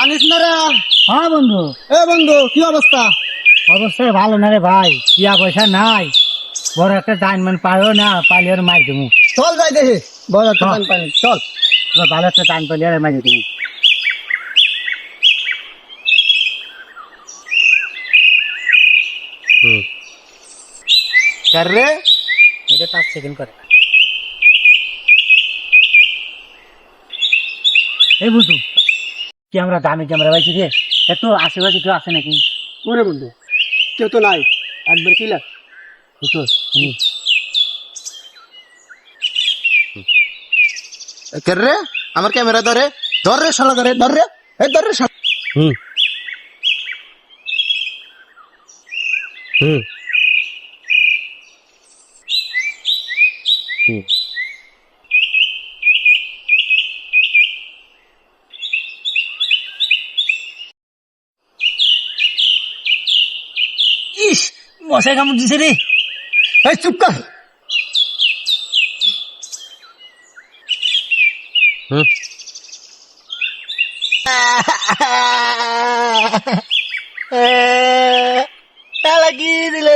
জানিস না রে? হ্যাঁ বন্ধু, এ বন্ধু, কি অবস্থা? অবশ্যই ভালো না রে ভাই, টিয়া পয়সা নাই। বড় একটা টাইনমেন্ট পাইও না, পাইলে আর মার দেবো। চল যাই দেখি, বড় একটা হ্যাঁ। টান পাইনি, চল। ভালো একটা টাইম পাইলে আর মার দেবো। কার রে? এটা 5 সেকেন্ড করে। এই বুঝু, ক্যামেরা দামি ক্যামেরা পাইছি রে। একটু আশেপাশে কেউ আছে নাকি? ওরে বন্ধু, কেউ তো নাই, একবার কিলার। বুঝছো? কার রে? আমার ক্যামেরা ধরে, ধর রে শালা, ধরে ধর রে, এই ধর রে শালা। হুম হুম হুম ইস, মশাই কামড় দিছে রে। এই চুপ কর। হুম লাগিয়ে দিলে